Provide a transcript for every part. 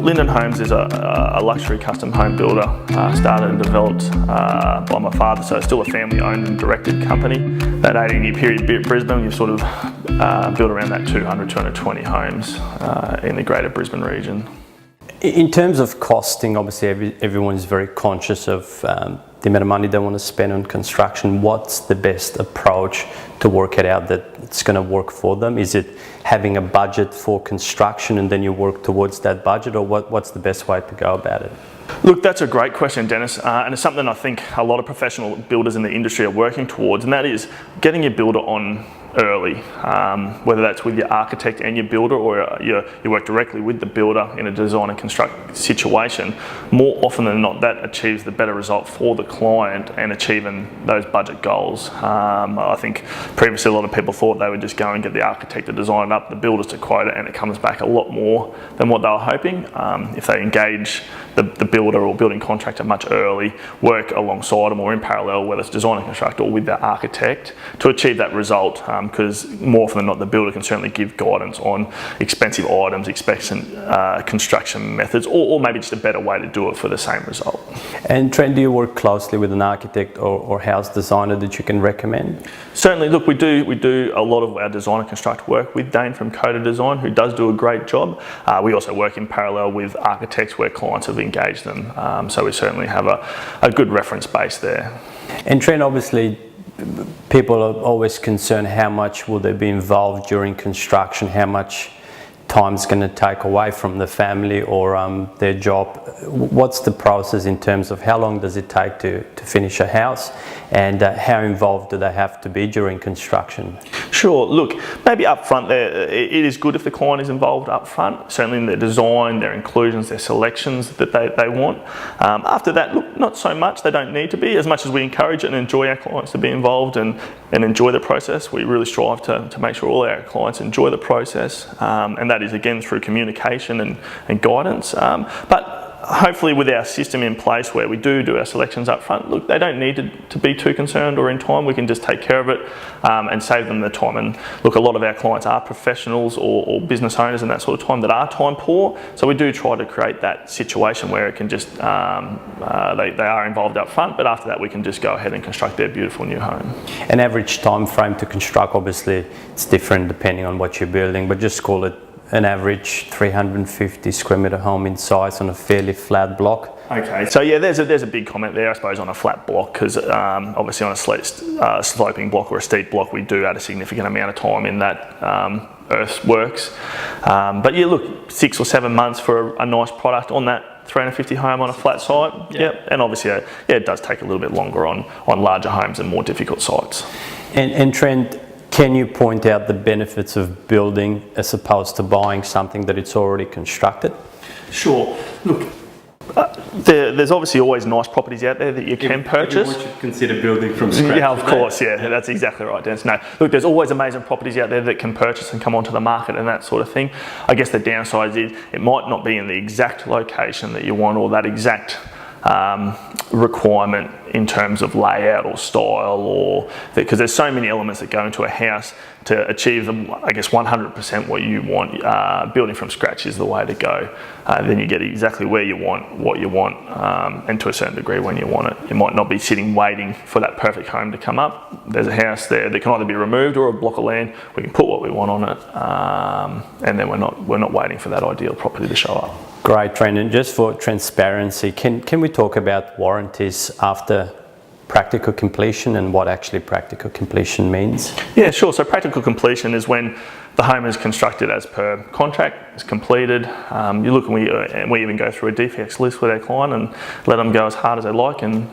Lindon Homes is a luxury custom home builder, started and developed by my father, so it's still a family owned and directed company. That 18-year period at Brisbane, you've sort of built around that 200, 220 homes in the greater Brisbane region. In terms of costing, obviously everyone is very conscious of the amount of money they want to spend on construction. What's the best approach to work it out that it's going to work for them? Is it having a budget for construction and then you work towards that budget, or what's the best way to go about it? Look, that's a great question, Dennis, and it's something I think a lot of professional builders in the industry are working towards, and that is getting your builder on early, whether that's with your architect and your builder, or you work directly with the builder in a design and construct situation. More often than not, that achieves the better result for the client and achieving those budget goals. I think previously a lot of people thought they would just go and get the architect to design it up, the builders to quote it, and it comes back a lot more than what they were hoping. If they engage the builder or building contractor much early, work alongside them or in parallel, whether it's design and construct or with the architect, to achieve that result, because more often than not the builder can certainly give guidance on expensive items, construction methods, or maybe just a better way to do it for the same result. And Trent, do you work closely with an architect or house designer that you can recommend? Certainly. Look, we do a lot of our design and construct work with Dane from Coda Design, who does do a great job. We also work in parallel with architects where clients have engaged them, so we certainly have a good reference base there. And Trent, obviously people are always concerned how much will they be involved during construction, how much time's going to take away from the family or their job. What's the process in terms of how long does it take to finish a house, and how involved do they have to be during construction? Sure. Look, maybe up front there, it is good if the client is involved up front, certainly in their design, their inclusions, their selections that they want. After that, look, not so much. They don't need to be. As much as we encourage and enjoy our clients to be involved and enjoy the process, we really strive to make sure all our clients enjoy the process, and that is again through communication and guidance. But hopefully with our system in place where we do our selections up front, look, they don't need to be too concerned or in time. We can just take care of it and save them the time. And look, a lot of our clients are professionals or business owners and that sort of time that are time poor, so we do try to create that situation where it can just they are involved up front, but after that we can just go ahead and construct their beautiful new home. An average time frame to construct, obviously it's different depending on what you're building, but just call it an average 350 square metre home in size on a fairly flat block. Okay, so yeah, there's a big comment there, I suppose, on a flat block, because obviously on a sloping block or a steep block, we do add a significant amount of time in that earthworks. But yeah, look, 6 or 7 months for a nice product on that 350 home on a flat site. Yep. And obviously, it does take a little bit longer on larger homes and more difficult sites. And Trent, can you point out the benefits of building as opposed to buying something that it's already constructed? Sure. Look, there's obviously always nice properties out there that you can purchase. Everyone should consider building from scratch. Yeah, of course, yeah, that's exactly right, Dennis. No, look, there's always amazing properties out there that can purchase and come onto the market and that sort of thing. I guess the downside is it might not be in the exact location that you want or that exact requirement in terms of layout or style, or because there's so many elements that go into a house to achieve, I guess, 100% what you want. Building from scratch is the way to go. Then you get exactly where you want, what you want, and to a certain degree when you want it. You might not be sitting waiting for that perfect home to come up. There's a house there that can either be removed or a block of land. We can put what we want on it, and then we're not waiting for that ideal property to show up. Great, Trent. And just for transparency, can we talk about warranties after practical completion and what actually practical completion means? Yeah, sure. So practical completion is when the home is constructed as per contract, it's completed. You look, and we even go through a defects list with our client and let them go as hard as they like, and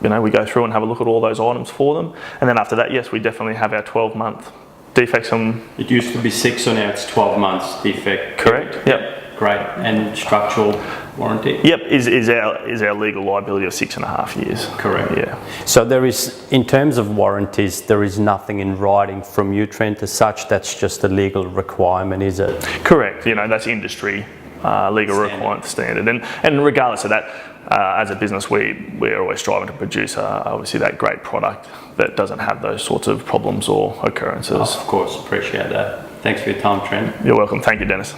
we go through and have a look at all those items for them. And then after that, yes, we definitely have our 12-month defects on. It used to be 6, so now it's 12 months defect. Correct. Yep. Great. And structural warranty? Yep, is our legal liability of 6.5 years. Correct. Yeah. So there is, in terms of warranties, there is nothing in writing from you, Trent, as such. That's just a legal requirement, is it? Correct. That's industry legal requirement standard. And regardless of that, as a business, we're always striving to produce obviously that great product that doesn't have those sorts of problems or occurrences. Oh, of course, appreciate that. Thanks for your time, Trent. You're welcome. Thank you, Dennis.